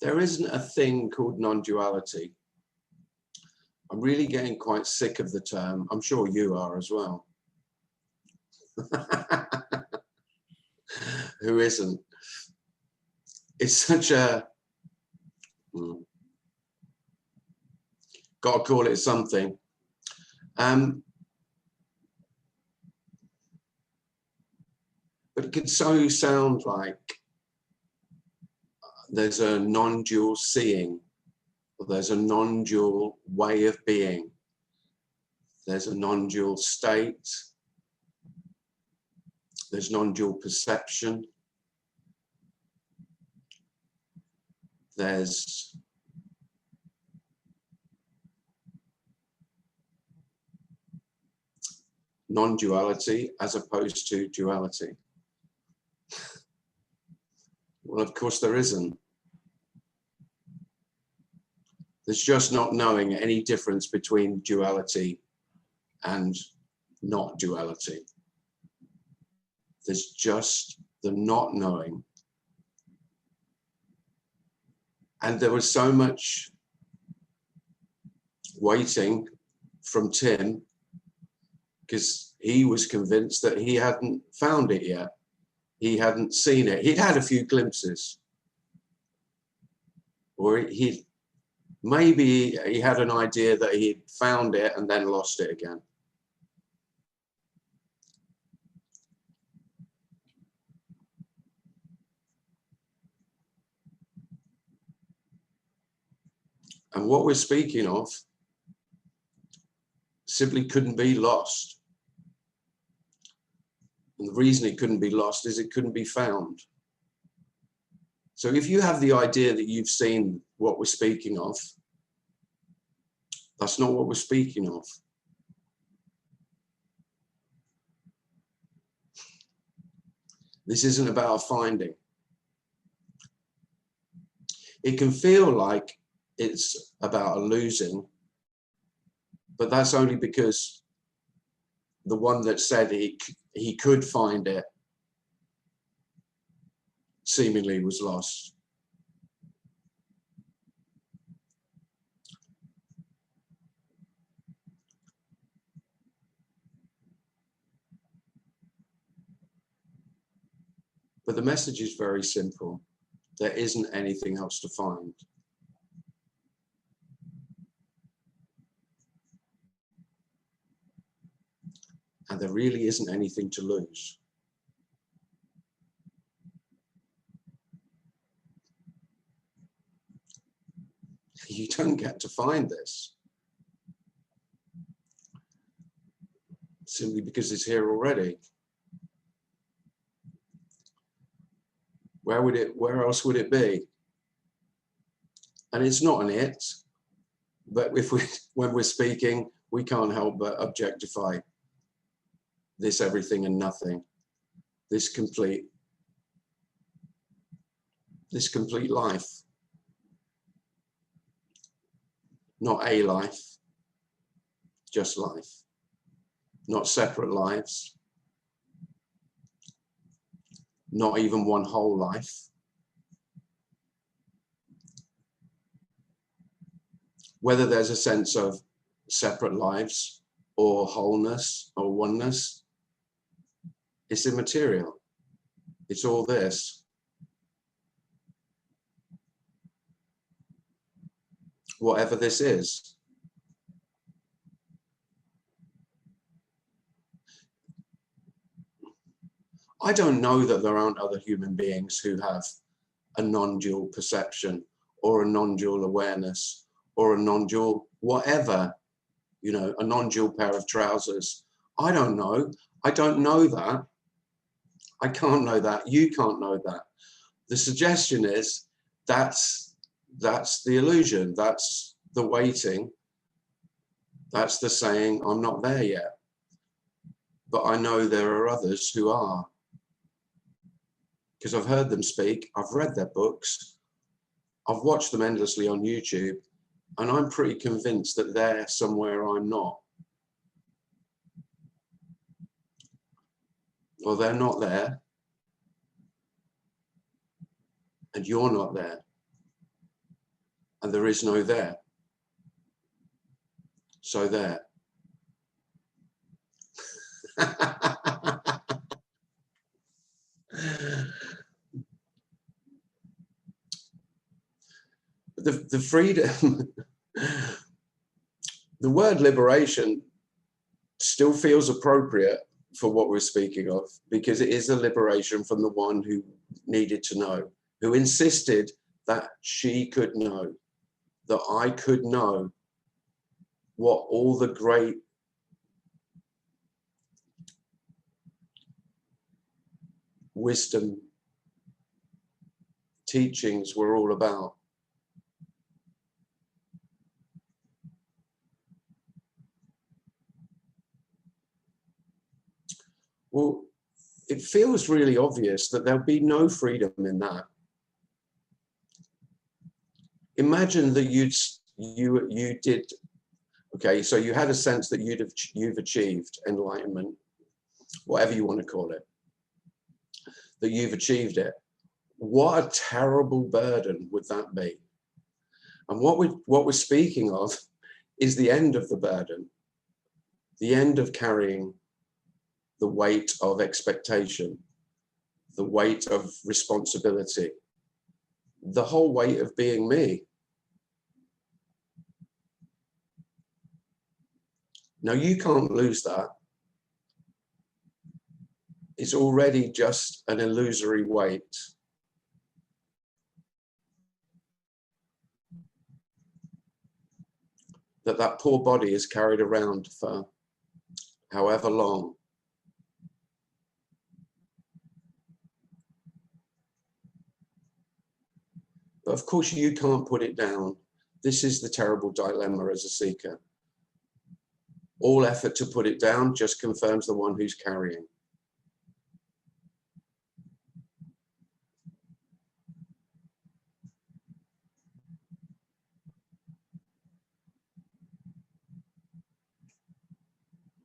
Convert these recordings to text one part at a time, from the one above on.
There isn't a thing called non-duality. I'm really getting quite sick of the term. I'm sure you are as well. Who isn't? It's such a... got to call it something. But it could so sound like there's a non-dual seeing, or there's a non-dual way of being. There's a non-dual state. There's non-dual perception. There's non-duality as opposed to duality. Well, of course there isn't. There's just not knowing any difference between duality and not duality. There's just the not knowing. And there was so much waiting from Tim, because he was convinced that he hadn't found it yet. He hadn't seen it. He'd had a few glimpses. Or maybe he had an idea that he'd found it and then lost it again. And what we're speaking of simply couldn't be lost. And the reason it couldn't be lost is it couldn't be found. So if you have the idea that you've seen what we're speaking of, that's not what we're speaking of. This isn't about a finding. It can feel like it's about a losing, but that's only because the one that said he could find it seemingly was lost. But the message is very simple. There isn't anything else to find. And there really isn't anything to lose. You don't get to find this simply because it's here already. Where else would it be? And it's not an it, but when we're speaking, we can't help but objectify this everything and nothing, this complete life. Not a life, just life. Not separate lives. Not even one whole life. Whether there's a sense of separate lives or wholeness or oneness, it's immaterial. It's all this. Whatever this is. I don't know that there aren't other human beings who have a non-dual perception or a non-dual awareness or a non-dual whatever, you know, a non-dual pair of trousers. I don't know. I don't know that. I can't know that. You can't know that. The suggestion is that's the illusion. That's the waiting. That's the saying, I'm not there yet. But I know there are others who are. Because I've heard them speak, I've read their books, I've watched them endlessly on YouTube, and I'm pretty convinced that they're somewhere I'm not. Well, they're not there, and you're not there. and there is no there. So there. The freedom, the word liberation still feels appropriate for what we're speaking of, because it is a liberation from the one who needed to know, who insisted that she could know, that I could know what all the great wisdom teachings were all about. Well, it feels really obvious that there'll be no freedom in that. Imagine that you did, okay, so you had a sense that you've achieved enlightenment, whatever you want to call it, that you've achieved it. What a terrible burden would that be? And what we're speaking of is the end of the burden, the end of carrying the weight of expectation, the weight of responsibility, the whole weight of being me. Now, you can't lose that. It's already just an illusory weight. That poor body is carried around for however long. But of course, you can't put it down. This is the terrible dilemma as a seeker. All effort to put it down just confirms the one who's carrying.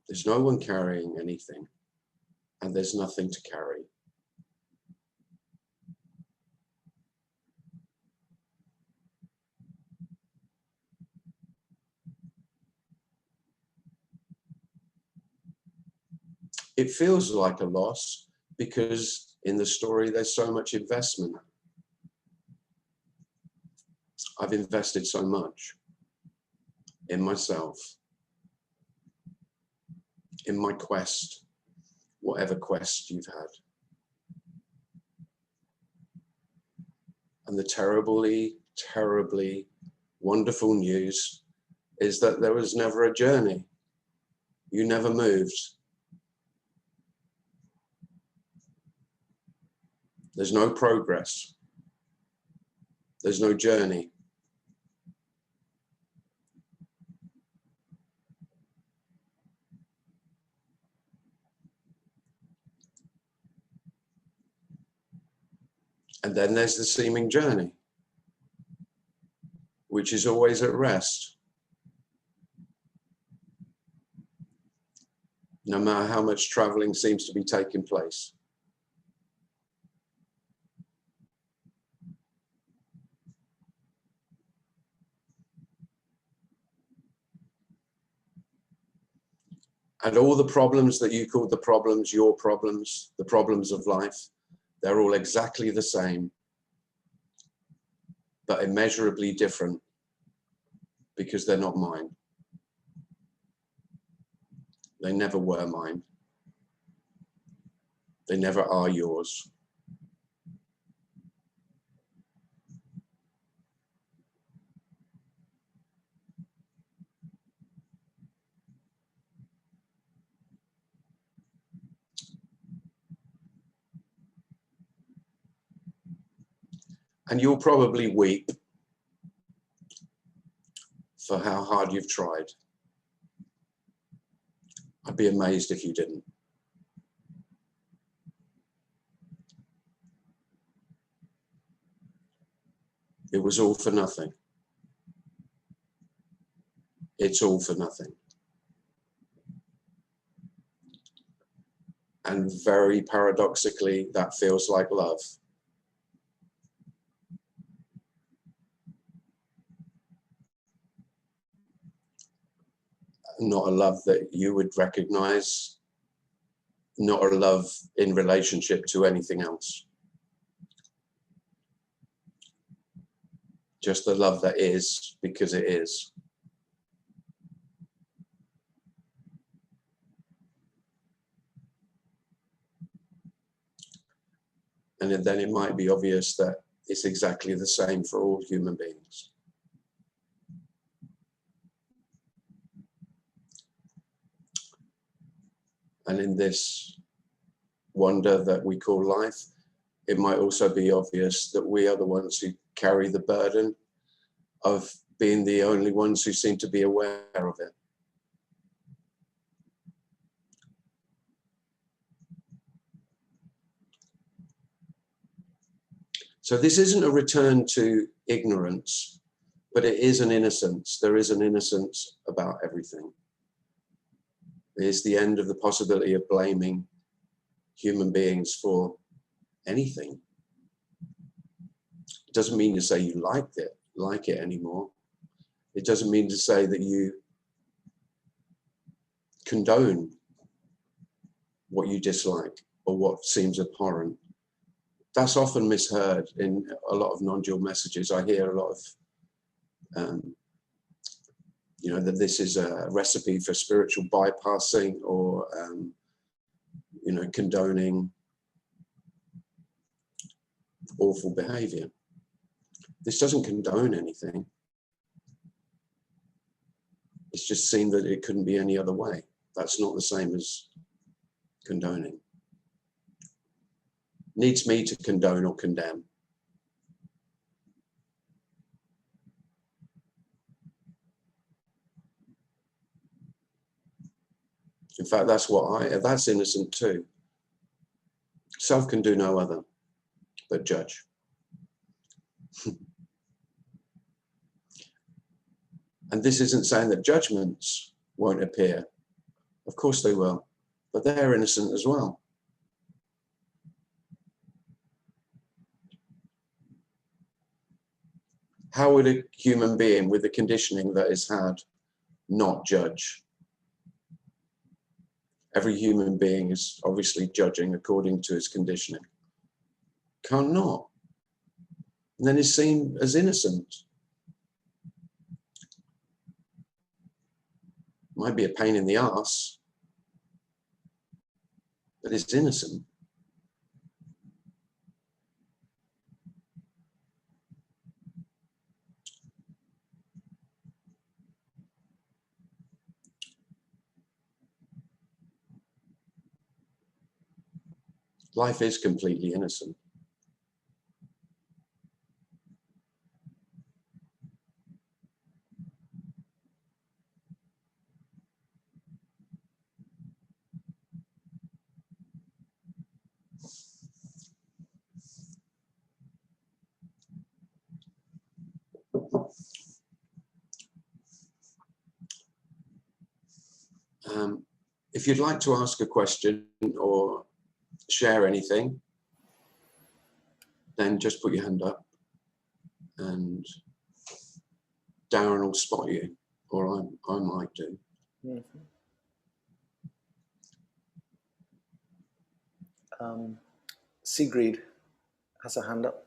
There's no one carrying anything, and there's nothing to carry. It feels like a loss because in the story there's so much investment. I've invested so much in myself, in my quest, whatever quest you've had. And the terribly, terribly wonderful news is that there was never a journey. You never moved. There's no progress. There's no journey. And then there's the seeming journey, which is always at rest. No matter how much traveling seems to be taking place. And all the problems that you call the problems, your problems, the problems of life, they're all exactly the same, but immeasurably different because they're not mine. They never were mine. They never are yours. And you'll probably weep for how hard you've tried. I'd be amazed if you didn't. It was all for nothing. It's all for nothing. And very paradoxically, that feels like love. not a love that you would recognize, not a love in relationship to anything else. Just the love that is because it is. And then it might be obvious that it's exactly the same for all human beings. And in this wonder that we call life, it might also be obvious that we are the ones who carry the burden of being the only ones who seem to be aware of it. So this isn't a return to ignorance, but it is an innocence. There is an innocence about everything. It is the end of the possibility of blaming human beings for anything. It doesn't mean to say you like it anymore. It doesn't mean to say that you condone what you dislike or what seems abhorrent. That's often misheard in a lot of non-dual messages. I hear a lot of, that this is a recipe for spiritual bypassing or, condoning awful behavior. This doesn't condone anything. It's just seen that it couldn't be any other way. That's not the same as condoning. Needs me to condone or condemn. In fact, that's innocent too. Self can do no other but judge. And this isn't saying that judgments won't appear. Of course they will, but they're innocent as well. How would a human being with the conditioning that is had not judge? Every human being is obviously judging according to his conditioning. Can't not. And then is seen as innocent. Might be a pain in the arse, but it's innocent. Life is completely innocent. If you'd like to ask a question or share anything, then just put your hand up and Darren will spot you, or I might do. Sigrid has a hand up.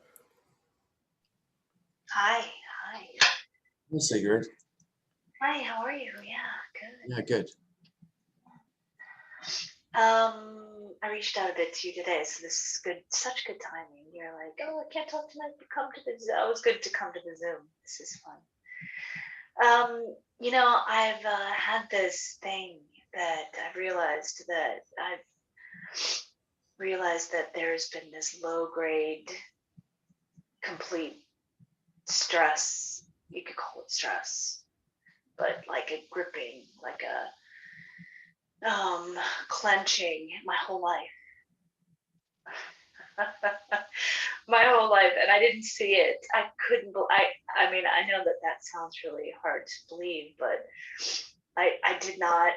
Hi. Hey, Sigrid. Hi, how are you? Yeah, good. Yeah, good. I reached out a bit to you today, so this is good. Such good timing. You're like, oh, I can't talk tonight, but come to the Zoom. Oh, it was good to come to the Zoom. This is fun. I've had this thing that I've realized that there's been this low grade, complete stress. You could call it stress, but like a gripping, like a clenching my whole life. My whole life, and I didn't see it. I couldn't. I mean, I know that sounds really hard to believe, but I did not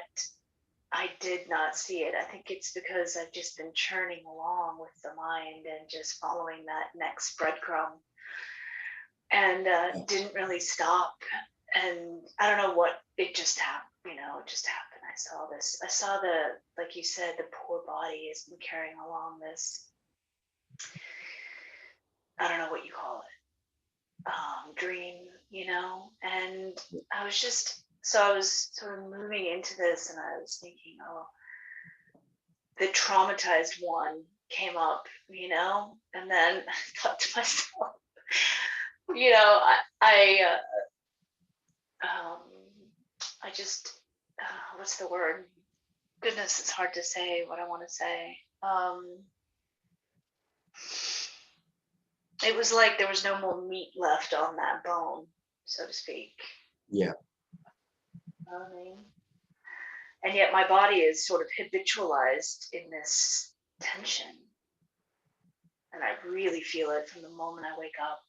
see it. I think it's because I've just been churning along with the mind and just following that next breadcrumb, and didn't really stop. And I don't know what, it just happened. you know, it just happened. I saw this. I saw the, like you said, the poor body has been carrying along this, I don't know what you call it, dream, you know? And I was just, so I was sort of moving into this and I was thinking, oh, the traumatized one came up, you know? And then I thought to myself, you know, I just, what's the word? Goodness, it's hard to say what I want to say. It was like there was no more meat left on that bone, so to speak. Yeah. You know what I mean? And yet my body is sort of habitualized in this tension. And I really feel it from the moment I wake up,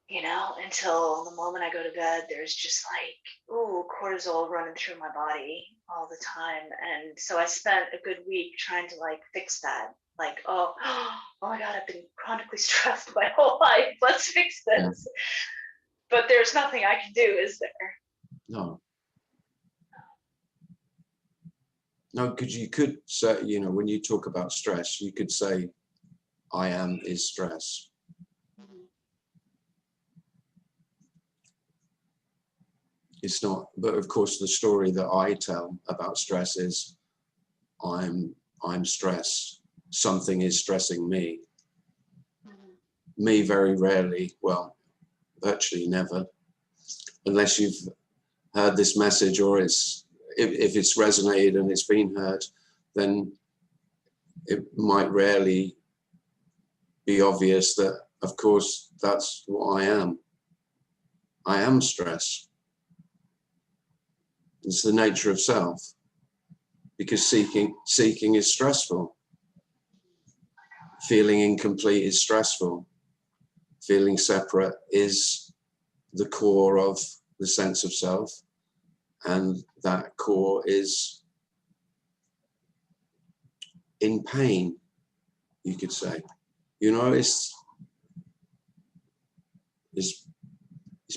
you know, until the moment I go to bed. There's just like, ooh, cortisol running through my body all the time. And so I spent a good week trying to like fix that. Like, oh my God, I've been chronically stressed my whole life. Let's fix this. Yeah. But there's nothing I can do, is there? No. No, because you could say, you know, when you talk about stress, you could say, I am is stress. It's not, but of course the story that I tell about stress is I'm stressed. Something is stressing me. Me very rarely, well, virtually never, unless you've heard this message or it's, if it's resonated and it's been heard, then it might rarely be obvious that, of course, that's what I am. I am stress. It's the nature of self, because seeking is stressful. Feeling incomplete is stressful. Feeling separate is the core of the sense of self, and that core is in pain, you could say. You know, it's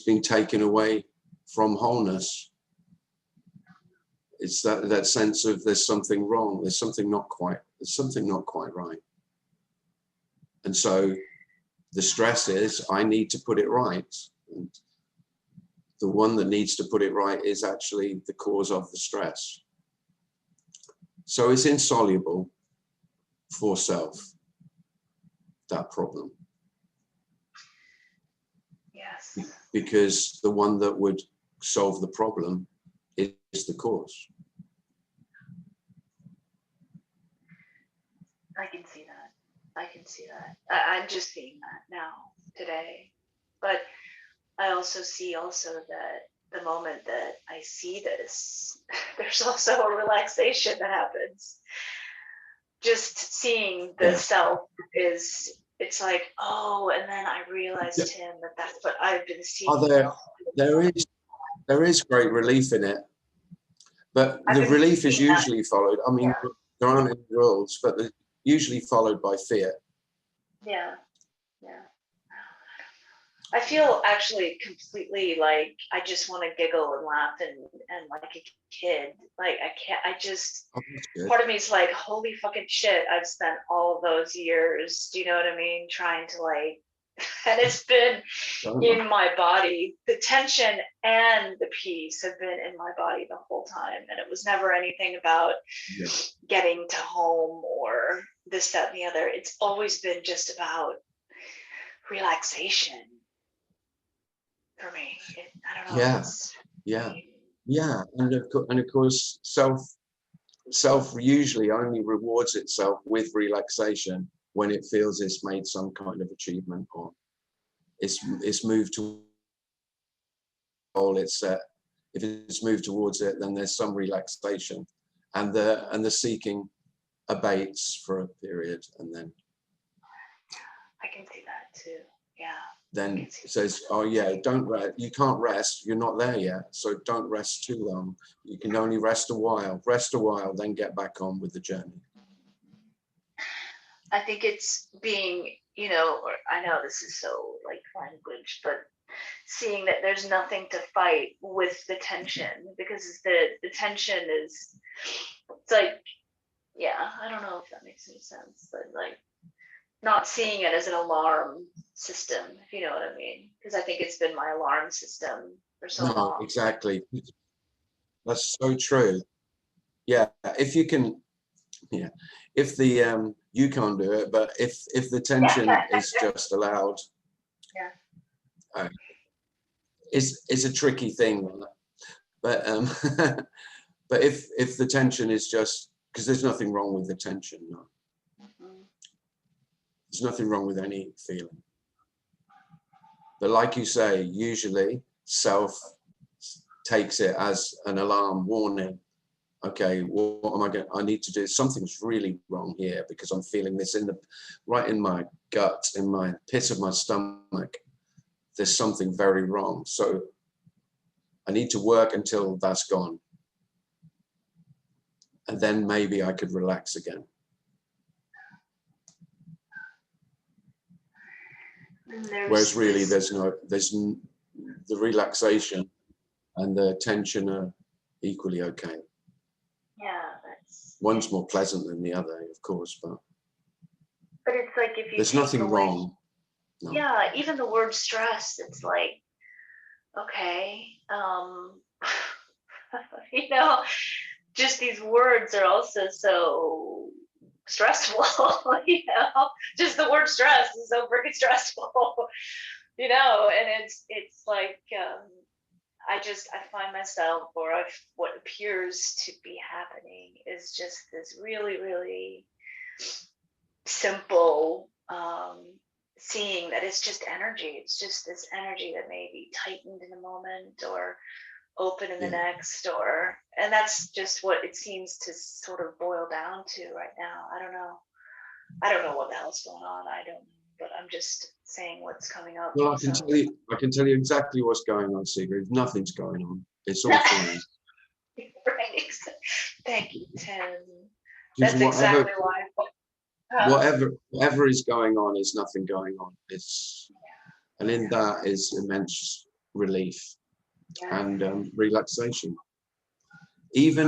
being taken away from wholeness. It's that sense of there's something wrong, there's something not quite right. And so the stress is, I need to put it right. And the one that needs to put it right is actually the cause of the stress. So it's insoluble for self, that problem. Yes. Because the one that would solve the problem is the cause. I can see that. I can see that. I'm just seeing that now, today. But I also see that the moment that I see this, there's also a relaxation that happens. Just seeing the self is, it's like, oh, and then I realized, Tim, that that's what I've been seeing. Oh, there is great relief in it, but the relief is usually followed. I mean, there aren't any rules, but they're usually followed by fear. Yeah, yeah. I feel actually completely like I just want to giggle and laugh and like a kid. Like I can't, I just, part of me is like, holy fucking shit, I've spent all those years, do you know what I mean? Trying to like, and it's been in my body. The tension and the peace have been in my body the whole time. And it was never anything about getting to home or this, that, and the other. It's always been just about relaxation. For me, I don't know. Yeah, and of course, self usually only rewards itself with relaxation when it feels it's made some kind of achievement or it's moved to goal it's set. If it's moved towards it, then there's some relaxation, and the seeking abates for a period, and then I can see that too. Yeah. Then it says, oh yeah, don't rest. You can't rest. You're not there yet. So don't rest too long. You can only rest a while. Rest a while, then get back on with the journey. I think it's being, you know, or I know this is so like language, but seeing that there's nothing to fight with the tension, because the tension is, it's like, yeah, I don't know if that makes any sense, but like not seeing it as an alarm system, if you know what I mean, because I think it's been my alarm system for so No, long. exactly. That's so true. Yeah, if you can, yeah, if the you can't do it, but if the tension is just allowed, Yeah. It's a tricky thing, but but if the tension is just, because there's nothing wrong with the tension, no, there's nothing wrong with any feeling. But like you say, usually self takes it as an alarm warning. Okay, what am I going? I need to do something's really wrong here because I'm feeling this right in my gut, in my pit of my stomach. There's something very wrong. So I need to work until that's gone, and then maybe I could relax again. Whereas really, there's the relaxation and the tension are equally okay. Yeah, one's more pleasant than the other, of course, but it's like if you there's nothing wrong. No. Yeah, even the word stress, it's like, okay, you know, just these words are also so stressful, you know, just the word stress is so freaking stressful, you know, and it's like, I find myself, or what appears to be happening is just this really, really simple, seeing that it's just energy. It's just this energy that may be tightened in a moment or open in the next, and that's just what it seems to sort of boil down to right now. I don't know what the hell's going on. I don't know, but I'm just saying what's coming up. Well, I can tell you exactly what's going on, Sigrid. Nothing's going on. It's all fine. Right. Thank you, Tim. Just That's exactly why. Whatever is going on is nothing going on. And in that is immense relief and relaxation. Even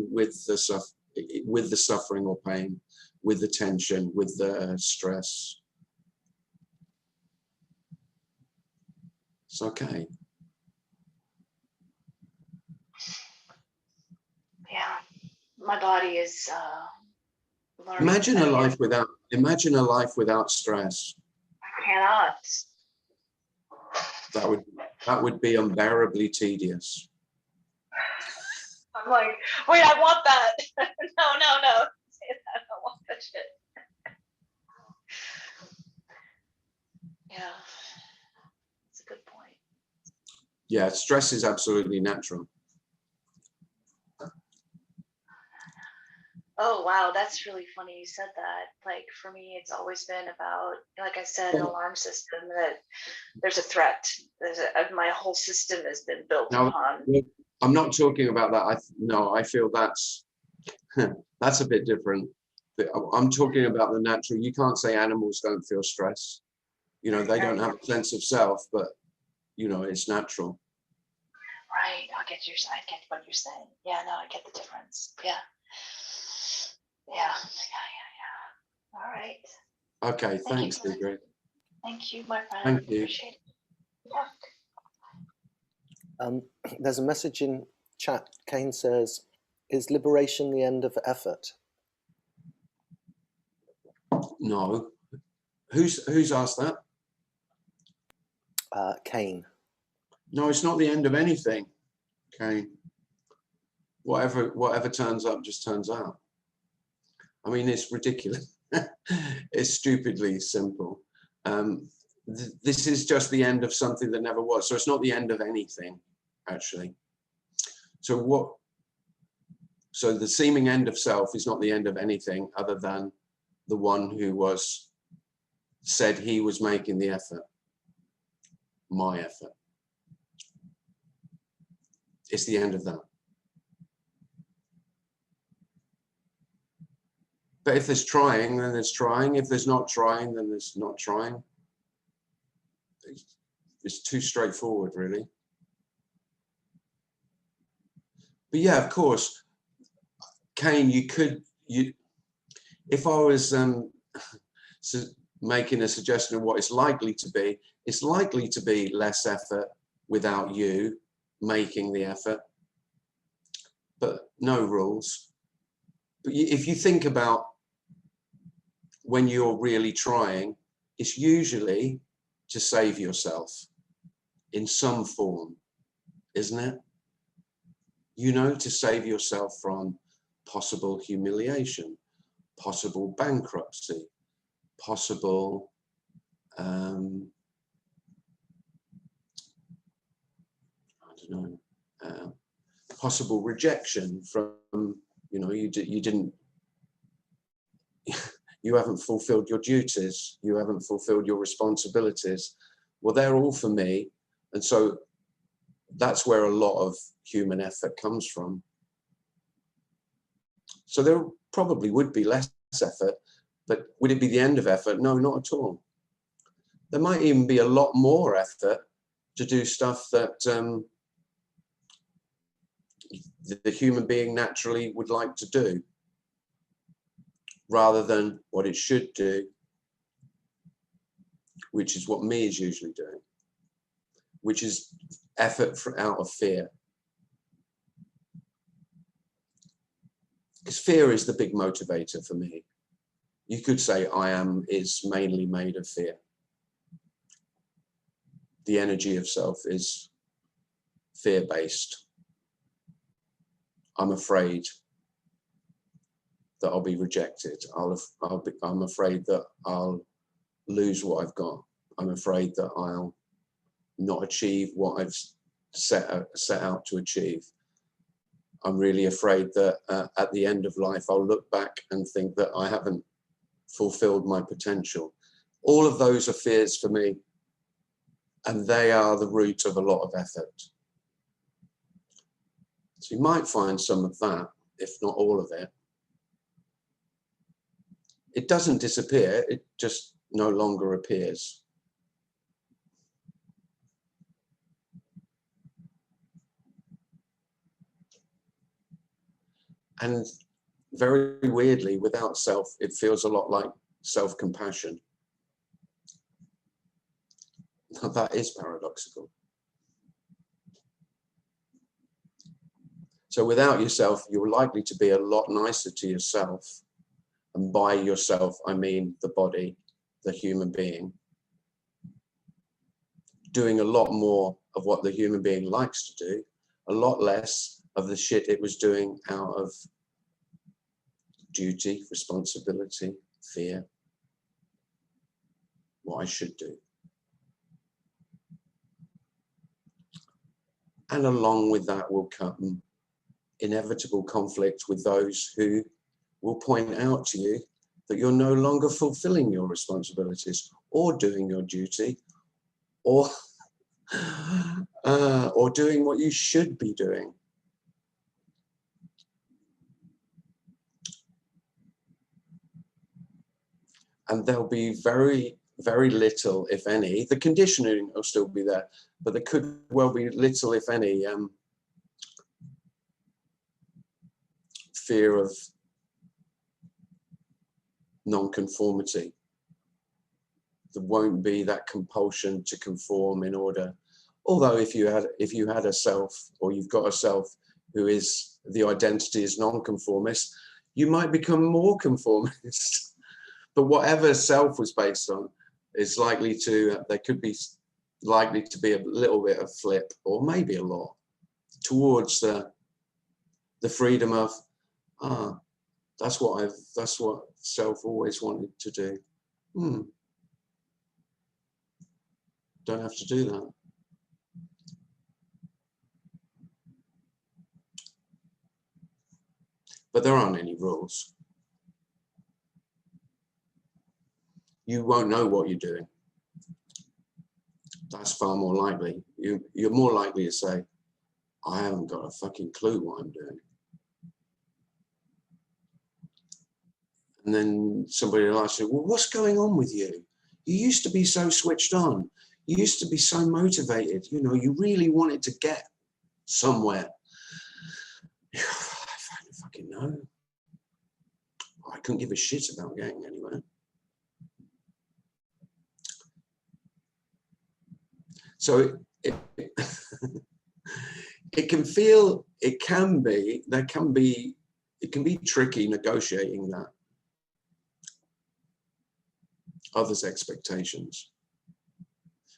with the suffering or pain, with the tension, with the stress, it's okay. Yeah, my body is learning. Imagine a life without stress. I cannot. That would be unbearably tedious. I'm like, wait, I want that. No. Say that. I don't want that shit. Yeah, that's a good point. Yeah, stress is absolutely natural. Oh, wow, that's really funny you said that. Like, for me, it's always been about, like I said, an alarm system, that there's a threat. My whole system has been built upon. I'm not talking about that. I feel that's a bit different. I'm talking about the natural. You can't say animals don't feel stress. You know, they don't have a sense of self, but you know, it's natural. Right. I get what you're saying. Yeah, no, I get the difference. Yeah. All right. Okay, thanks, Sigrid. Thank you, my friend. Thank you. Appreciate it. There's a message in chat. Kane says, "Is liberation the end of effort?" No. Who's asked that? Kane. No, it's not the end of anything. Okay. Whatever turns up just turns out. I mean, it's ridiculous. It's stupidly simple. This is just the end of something that never was. So it's not the end of anything, actually. So the seeming end of self is not the end of anything other than the one who said he was making the effort, my effort. It's the end of that. But if there's trying, then there's trying. If there's not trying, then there's not trying. it's too straightforward, really. But yeah, of course, Kane, if I was making a suggestion of what it's likely to be less effort without you making the effort, but no rules. But if you think about when you're really trying, it's usually to save yourself in some form, isn't it? You know, to save yourself from possible humiliation, possible bankruptcy, possible I don't know, possible rejection from, you know, you haven't fulfilled your duties, you haven't fulfilled your responsibilities. Well, they're all for me. And so that's where a lot of human effort comes from. So there probably would be less effort, but would it be the end of effort? No, not at all. There might even be a lot more effort to do stuff that the human being naturally would like to do, rather than what it should do, which is what me is usually doing, which is effort out of fear. Because fear is the big motivator for me. You could say I am is mainly made of fear. The energy of self is fear-based. I'm afraid that I'll be rejected. I'm afraid that I'll lose what I've got. I'm afraid that I'll not achieve what I've set out to achieve. I'm really afraid that at the end of life, I'll look back and think that I haven't fulfilled my potential. All of those are fears for me, and they are the root of a lot of effort. So you might find some of that, if not all of it. It doesn't disappear, it just no longer appears. And very weirdly, without self, it feels a lot like self-compassion. Now, that is paradoxical. So without yourself, you're likely to be a lot nicer to yourself. And by yourself, I mean the body, the human being. Doing a lot more of what the human being likes to do, a lot less of the shit it was doing out of duty, responsibility, fear, what I should do. And along with that will come inevitable conflict with those who will point out to you that you're no longer fulfilling your responsibilities or doing your duty or doing what you should be doing. And there'll be very, very little, if any, the conditioning will still be there, but there could well be little, if any, fear of non-conformity. There won't be that compulsion to conform in order. Although if you had a self, or you've got a self who is, the identity is non-conformist, you might become more conformist. But whatever self was based on is likely to, there could be likely to be a little bit of flip, or maybe a lot, towards the freedom of, that's what self always wanted to do. Don't have to do that. But there aren't any rules. You won't know what you're doing. That's far more likely. You're more likely to say, I haven't got a fucking clue what I'm doing. And then somebody will ask you, well, what's going on with you? You used to be so switched on. You used to be so motivated, you know, you really wanted to get somewhere. I don't fucking know. I couldn't give a shit about getting anywhere. So it can feel, it can be tricky negotiating that, others' expectations.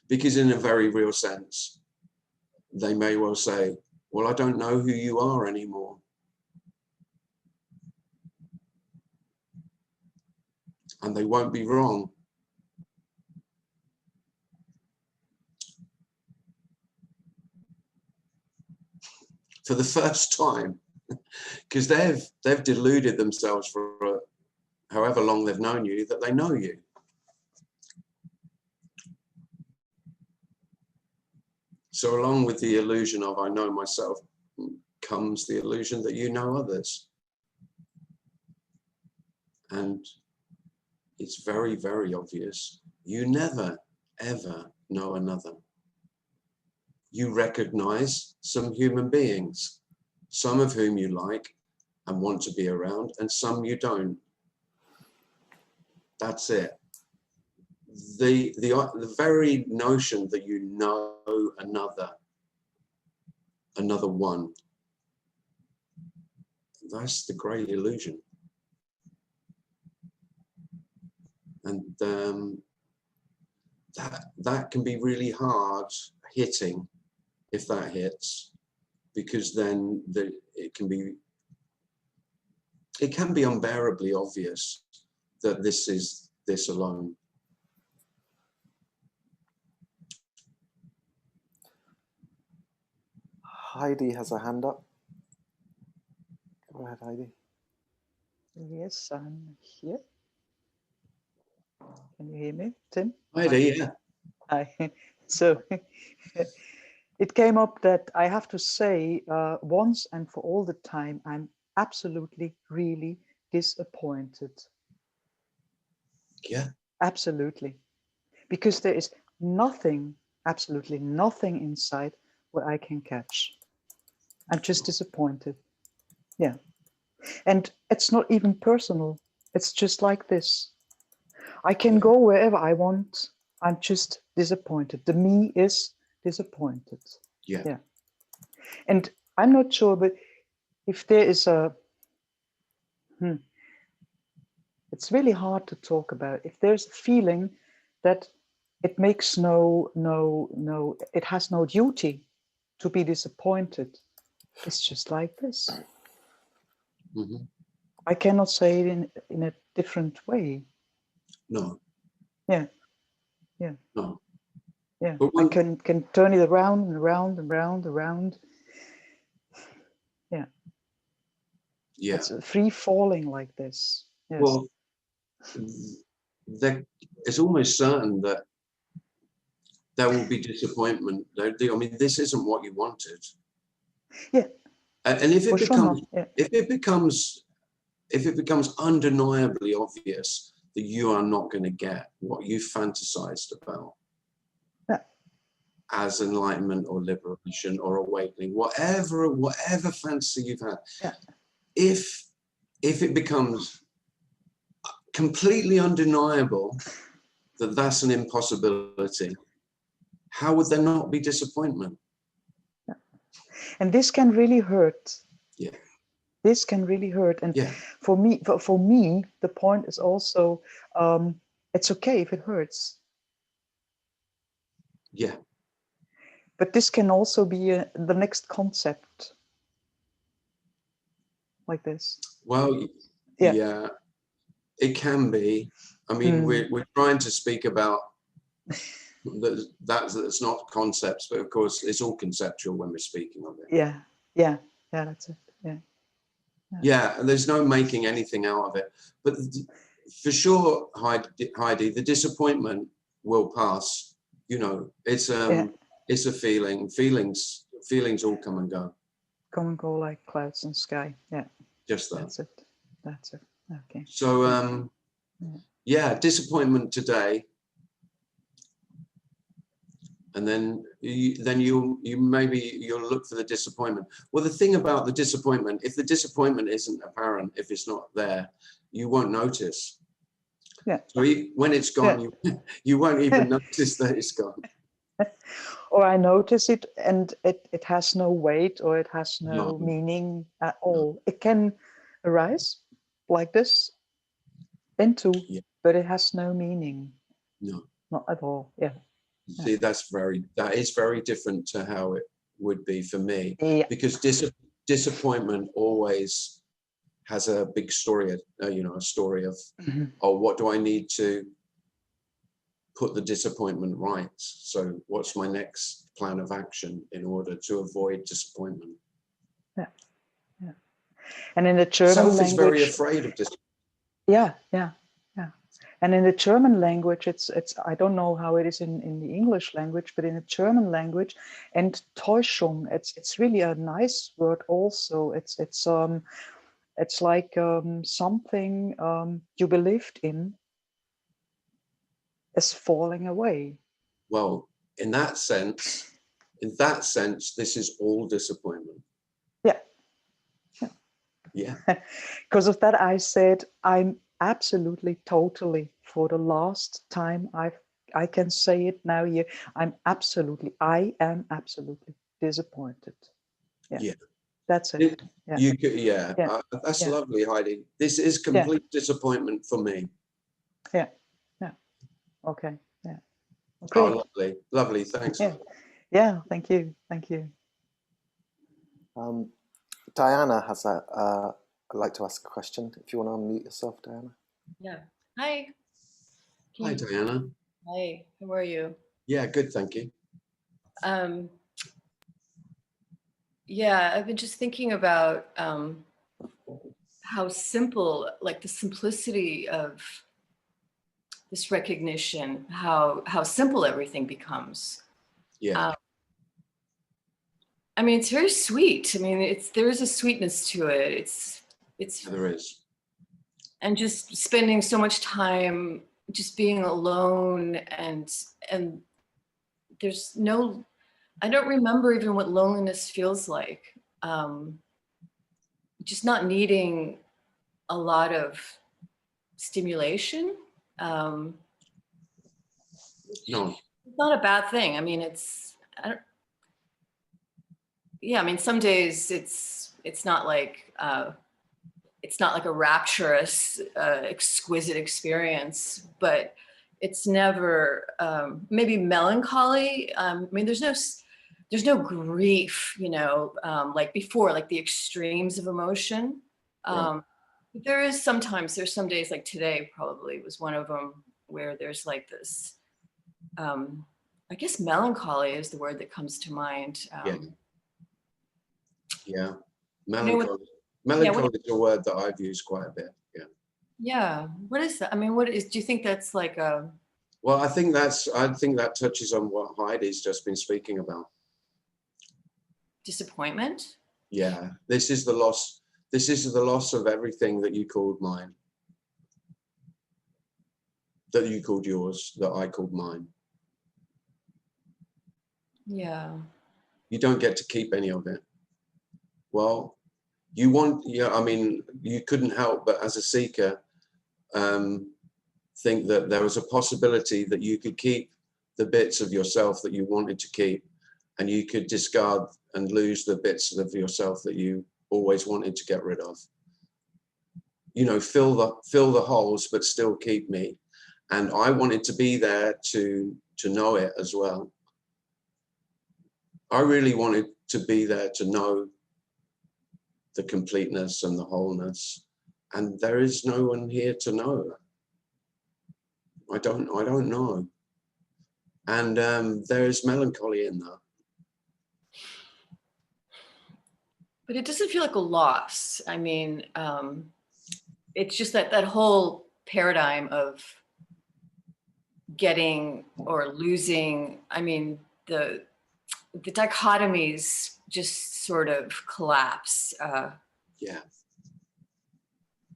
Because in a very real sense, they may well say, well, I don't know who you are anymore. And they won't be wrong. For the first time, because they've deluded themselves for however long they've known you, that they know you. So along with the illusion of I know myself comes the illusion that you know others. And it's very, very obvious. You never, ever know another. You recognize some human beings, some of whom you like and want to be around, and some you don't. That's it. The very notion that you know another one, that's the great illusion. And that can be really hard hitting if that hits, because then it can be unbearably obvious that this is this alone. Heidi has a hand up. Go ahead, Heidi. Yes, I'm here. Can you hear me, Tim? Heidi, yeah. Hi. So it came up that I have to say once and for all the time, I'm absolutely, really disappointed. Yeah. Absolutely. Because there is nothing, absolutely nothing inside where I can catch. I'm just disappointed. Yeah. And it's not even personal. It's just like this. I can go wherever I want. I'm just disappointed. The me is disappointed. Yeah. Yeah. And I'm not sure, but if there is a, it's really hard to talk about. If there's a feeling that it makes it has no duty to be disappointed. It's just like this. Mm-hmm. I cannot say it in a different way. No. Yeah. Yeah. No. Yeah. But I can turn it around and around and around and around. Yeah. Yeah. It's free falling like this. Yes. Well, it's almost certain that there will be disappointment. I mean, this isn't what you wanted. Yeah. And if it becomes, yeah. if it becomes undeniably obvious that you are not going to get what you fantasized about as enlightenment or liberation or awakening, whatever fantasy you've had, if it becomes completely undeniable that that's an impossibility, how would there not be disappointment? And this can really hurt. Yeah. This can really hurt. And yeah. for me, the point is also, it's okay if it hurts. Yeah. But this can also be the next concept, like this. Well, yeah, it can be. I mean, we're trying to speak about that's not concepts, but of course it's all conceptual when we're speaking of it. Yeah, that's it. Yeah, and there's no making anything out of it. But for sure, Heidi, the disappointment will pass. You know, it's a feeling. Feelings all come and go. Come and go like clouds in sky. Yeah. Just that. That's it. Okay. So yeah, disappointment today. And then you'll look for the disappointment. Well, the thing about the disappointment, if the disappointment isn't apparent, if it's not there, you won't notice. Yeah. So when it's gone, you won't even notice that it's gone. Or I notice it and it has no weight, or it has no No. meaning at all. It can arise like this into, but it has no meaning. No. Not at all. Yeah. See, that is very different to how it would be for me, because disappointment always has a big story, a story of, oh, what do I need to put the disappointment right? So what's my next plan of action in order to avoid disappointment? Yeah. Yeah. And in the German Self language, is very afraid of disappointment. Yeah. And in the German language, it's I don't know how it is in the English language, but in the German language, Enttäuschung, it's really a nice word also. It's like something you believed in is falling away. Well, in that sense, this is all disappointment. Yeah. Because of that, I said, I'm absolutely, totally, for the last time, I can say it now here, I am absolutely disappointed. Yeah. That's it. That's lovely, Heidi. This is complete disappointment for me. Yeah. Okay. Yeah. Great. Oh, lovely. Thanks. Yeah. Thank you. Diana has I'd like to ask a question. If you want to unmute yourself, Diana. Yeah. Hi. Hi, Diana. Hi. How are you? Yeah, good. Thank you. Yeah, I've been just thinking about how simple, like the simplicity of this recognition, how simple everything becomes. Yeah. I mean, it's very sweet. I mean, there is a sweetness to it. There is. And just spending so much time just being alone, and there's no, I don't remember even what loneliness feels like. Just not needing a lot of stimulation. No. It's not a bad thing. I mean, I mean, some days it's not like a rapturous, exquisite experience, but it's never, maybe melancholy. I mean, there's no grief, like before, like the extremes of emotion. Right. There's some days, like today probably was one of them, where there's like this, I guess melancholy is the word that comes to mind. Yeah. Melancholy. Melancholy is a word that I've used quite a bit. Yeah. Yeah. What is that? I mean, do you think that's like a... Well, I think that touches on what Heidi's just been speaking about. Disappointment? Yeah. This is the loss of everything that you called mine. That you called yours, that I called mine. Yeah. You don't get to keep any of it. Well, I mean, you couldn't help but, as a seeker, think that there was a possibility that you could keep the bits of yourself that you wanted to keep, and you could discard and lose the bits of yourself that you always wanted to get rid of. Fill the holes, but still keep me. And I wanted to be there to know it as well. I really wanted to be there to know the completeness and the wholeness, and there is no one here to know. I don't know, and there is melancholy in that. But it doesn't feel like a loss. I mean, it's just that whole paradigm of getting or losing. I mean, the dichotomies just sort of collapse.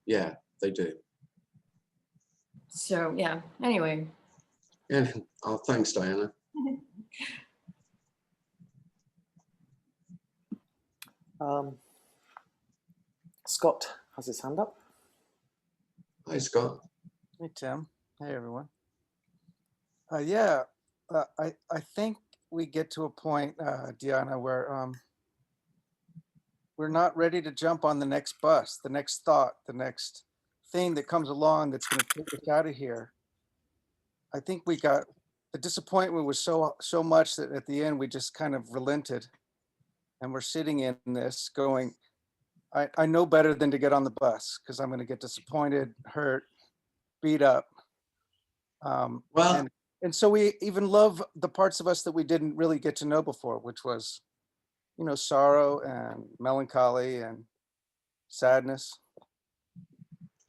Yeah, they do. So yeah, anyway. Yeah. Oh, thanks, Diana. Scott has his hand up. Hi, Scott. Hey, Tim. Hey, everyone. I think we get to a point, Diana, where we're not ready to jump on the next bus, the next thought, the next thing that comes along that's going to take us out of here. I think we got, the disappointment was so much that at the end we just kind of relented, and we're sitting in this going, I know better than to get on the bus because I'm going to get disappointed, hurt, beat up. Well, and so we even love the parts of us that we didn't really get to know before, which was, you know, sorrow and melancholy and sadness.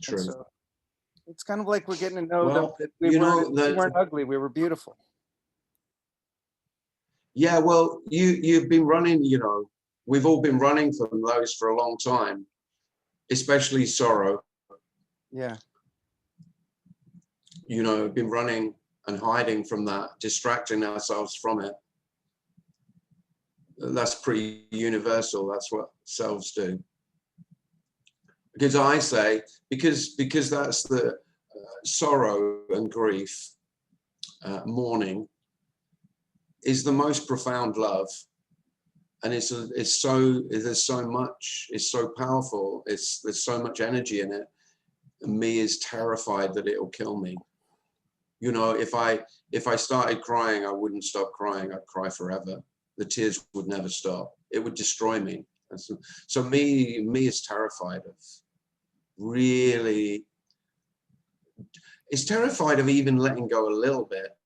true. And so it's kind of like we're getting to know Well, that you know, we weren't ugly, we were beautiful. Yeah, well, you've been running, you know, we've all been running from those for a long time, especially sorrow. Yeah. You know, been running and hiding from that, distracting ourselves from it. That's pretty universal. That's what selves do. Because I say, because that's the sorrow and grief, mourning, is the most profound love, and it's so, there's so much, it's so powerful, there's so much energy in it. And me is terrified that it'll kill me. You know, if I started crying, I wouldn't stop crying. I'd cry forever. The tears would never stop. It would destroy me. So me is terrified of, really, it's terrified of even letting go a little bit.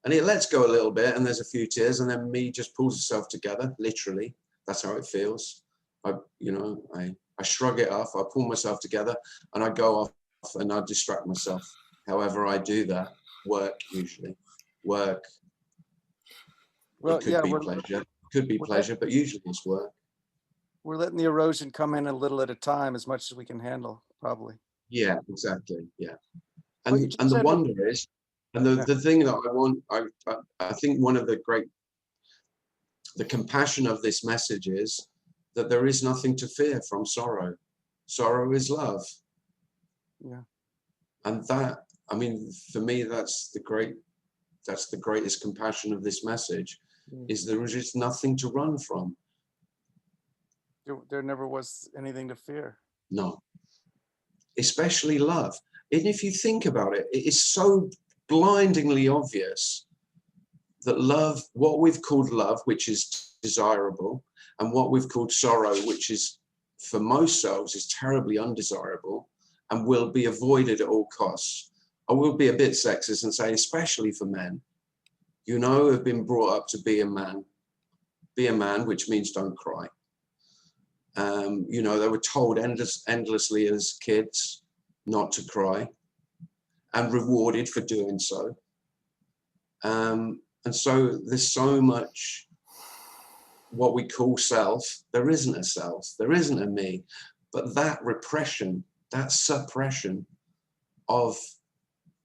And it lets go a little bit, and there's a few tears, and then me just pulls itself together, literally. That's how it feels. I shrug it off, I pull myself together, and I go off and I distract myself. However I do that, work usually. Work. Well, it could be pleasure. Could be pleasure, but usually it's work. We're letting the erosion come in a little at a time, as much as we can handle, probably. Yeah, exactly. Yeah. Well, And the wonder is, and the thing that I want, I think one of the compassion of this message is that there is nothing to fear from sorrow. Sorrow is love. Yeah. And that, I mean, for me, that's the greatest compassion of this message, is there is just nothing to run from. There never was anything to fear. No. Especially love. And if you think about it, it is so blindingly obvious that love, what we've called love, which is desirable, and what we've called sorrow, which is, for most souls, is terribly undesirable and will be avoided at all costs. I will be a bit sexist and say, especially for men, you know, have been brought up to be a man. Be a man, which means don't cry. You know, they were told endlessly as kids not to cry, and rewarded for doing so. And so there's so much what we call self. There isn't a self, there isn't a me, but that repression, that suppression of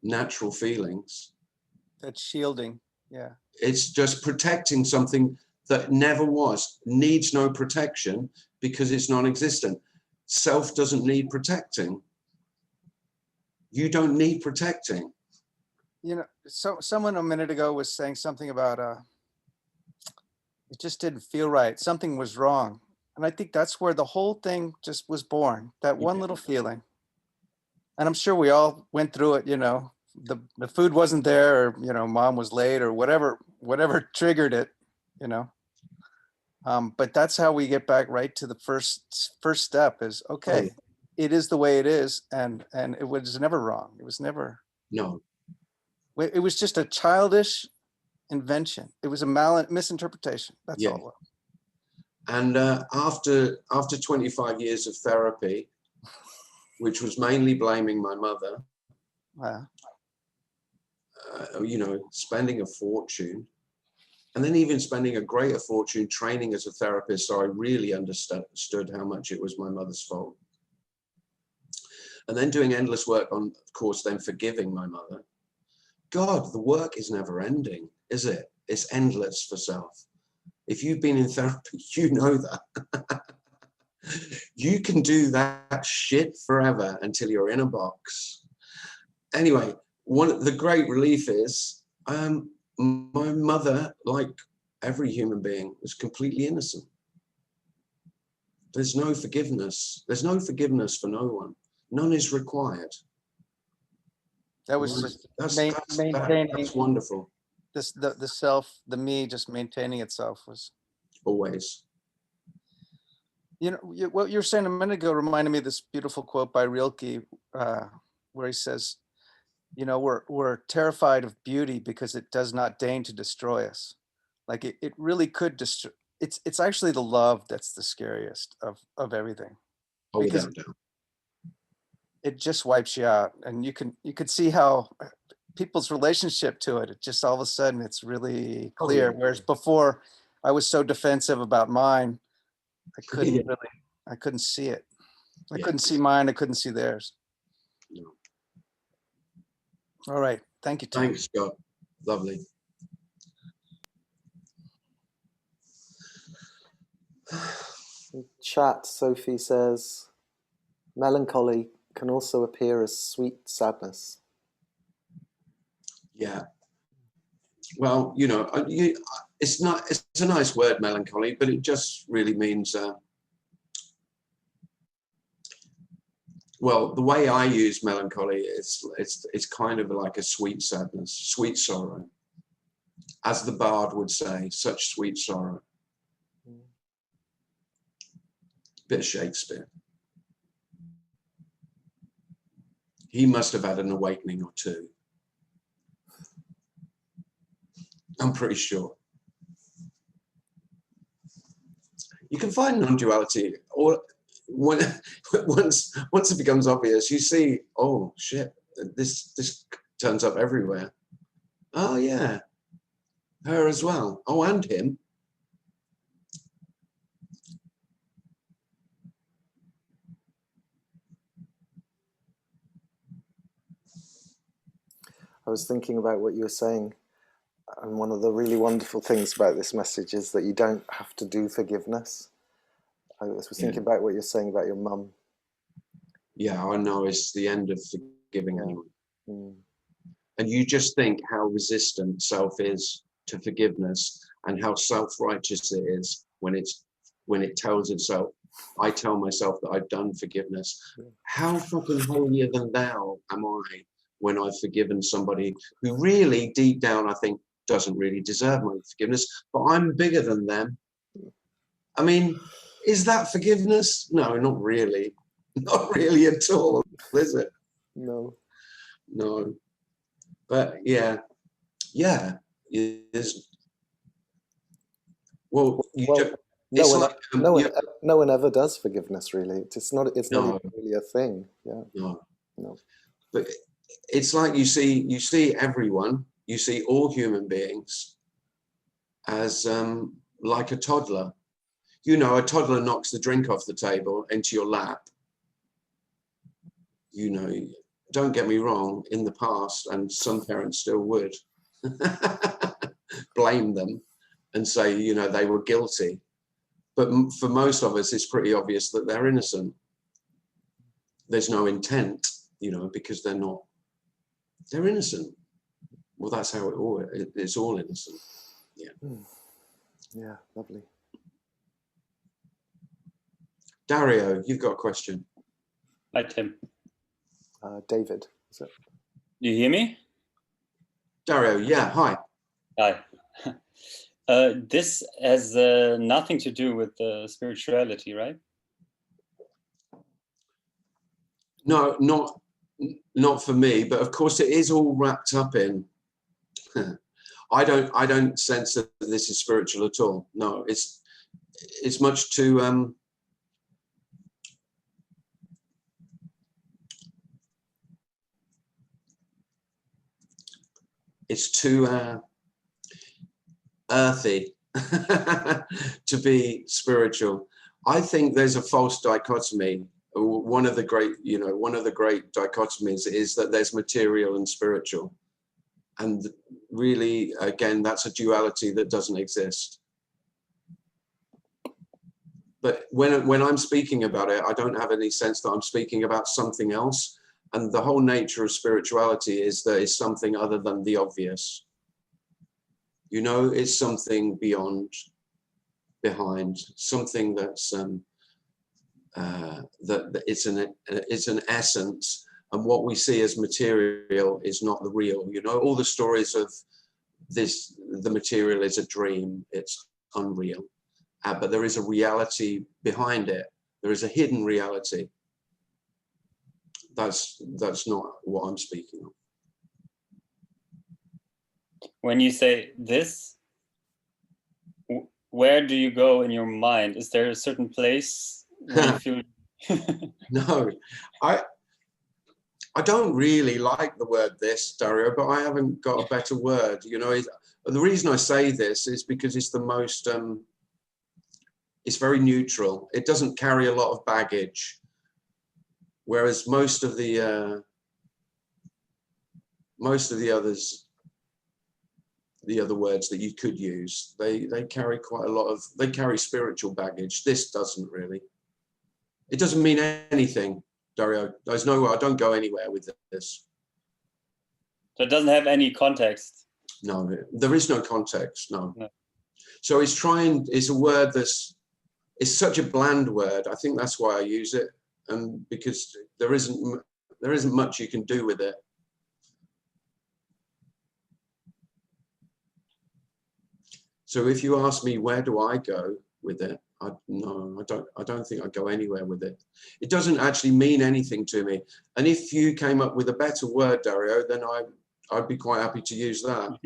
natural feelings. That shielding, yeah. It's just protecting something that never was, needs no protection because it's non-existent. Self doesn't need protecting. You don't need protecting. You know, so someone a minute ago was saying something about it just didn't feel right. Something was wrong. And I think that's where the whole thing just was born, that one little feeling. And I'm sure we all went through it, you know, the food wasn't there, or, you know, mom was late, or whatever triggered it, you know. But that's how we get back right to the first step is, okay, it is the way it is. And it was never wrong. It was never. No. It was just a childish invention. It was a misinterpretation. That's all it was. And after 25 years of therapy, which was mainly blaming my mother, you know, spending a fortune, and then even spending a greater fortune training as a therapist, so I really understood how much it was my mother's fault. And then doing endless work on, of course, then forgiving my mother. God, the work is never ending, is it? It's endless for self. If you've been in therapy, you know that. You can do that shit forever until you're in a box. Anyway, the great relief is my mother, like every human being, was completely innocent. There's no forgiveness. There's no forgiveness for no one. None is required. That was just That's maintaining wonderful. the self, the me, just maintaining itself was Always. You know, what you were saying a minute ago reminded me of this beautiful quote by Rilke, where he says, you know, we're terrified of beauty because it does not deign to destroy us. Like it really could destroy. It's actually the love that's the scariest of everything, Oh, because without doubt. it just wipes you out, and you could see how people's relationship to it. It just all of a sudden it's really clear. Oh, yeah. Whereas before, I was so defensive about mine, I couldn't Yeah. really, I couldn't see it. I Yeah. couldn't see mine. I couldn't see theirs. No. All right. Thank you, Tim. Thanks, Scott. Lovely. In chat, Sophie says, melancholy can also appear as sweet sadness. Yeah. Well, you know, it's a nice word, melancholy, but it just really means, well, the way I use melancholy, it's kind of like a sweet sadness, sweet sorrow. As the bard would say, such sweet sorrow. Bit of Shakespeare. He must have had an awakening or two. I'm pretty sure. You can find non-duality, or once it becomes obvious, you see, oh shit, this turns up everywhere. Oh yeah, her as well. Oh, and him. I was thinking about what you were saying, and one of the really wonderful things about this message is that you don't have to do forgiveness. I was thinking about what you're saying about your mum. Yeah, I know it's the end of forgiving anyone. Mm. And you just think how resistant self is to forgiveness, and how self-righteous it is when it tells itself, I tell myself that I've done forgiveness. How fucking holier than thou am I when I've forgiven somebody who really deep down I think doesn't really deserve my forgiveness, but I'm bigger than them. I mean, is that forgiveness? No, not really. Not really at all, is it? No. No. But yeah, is well, no one ever does forgiveness, really. It's not even really a thing. Yeah. No. But it's like you see everyone, you see all human beings as like a toddler. You know, a toddler knocks the drink off the table into your lap. You know, don't get me wrong, in the past, and some parents still would blame them and say, you know, they were guilty. But for most of us, it's pretty obvious that they're innocent. There's no intent, you know, because they're innocent. Well, that's how it's all innocent. Yeah. Yeah, lovely. Dario, you've got a question. Hi, Tim. David, is it? You hear me? Dario, yeah, hi. Hi. This has nothing to do with spirituality, right? No, not for me, but of course it is all wrapped up in. I don't sense that this is spiritual at all. No, it's much too it's too earthy to be spiritual. I think there's a false dichotomy. One of the great dichotomies is that there's material and spiritual. And really, again, that's a duality that doesn't exist. But when I'm speaking about it, I don't have any sense that I'm speaking about something else. And the whole nature of spirituality is that it's something other than the obvious. You know, it's something beyond, behind, something that's that it's an essence. And what we see as material is not the real. You know, all the stories of this, the material is a dream, it's unreal. But there is a reality behind it. There is a hidden reality. That's not what I'm speaking of. When you say this, where do you go in your mind? Is there a certain place where you feel? No, I don't really like the word this, Dario, but I haven't got a better word. You know, the reason I say this is because it's the most, it's very neutral. It doesn't carry a lot of baggage. Whereas most of the other words that you could use, they carry quite a lot of, they carry spiritual baggage. This doesn't really. It doesn't mean anything, Dario. There's no, I don't go anywhere with this. So it doesn't have any context. No, there is no context. No. No. So it's a word it's such a bland word. I think that's why I use it, and because there isn't much you can do with it. So if you ask me, where do I go with it? I don't think I go anywhere with it. It doesn't actually mean anything to me. And if you came up with a better word, Dario, then I'd be quite happy to use that.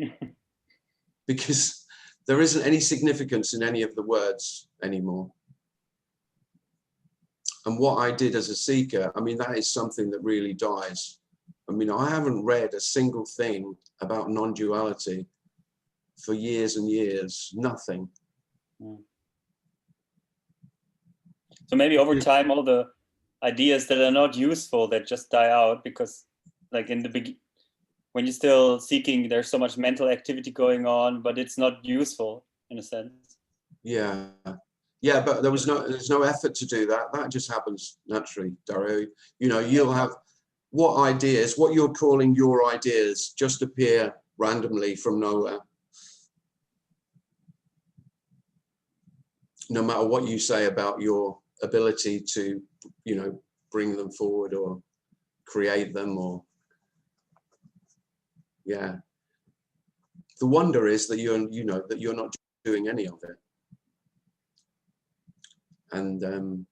Because there isn't any significance in any of the words anymore. And what I did as a seeker, I mean, that is something that really dies. I mean, I haven't read a single thing about non-duality for years and years, nothing. So maybe over time, all the ideas that are not useful, that just die out, because like in the beginning, when you're still seeking, there's so much mental activity going on, but it's not useful in a sense. Yeah. Yeah, but there's no effort to do that. That just happens naturally, Dario. You know, you'll have what you're calling your ideas just appear randomly from nowhere. No matter what you say about your ability to, you know, bring them forward or create them, or yeah. The wonder is that you're not doing any of it. And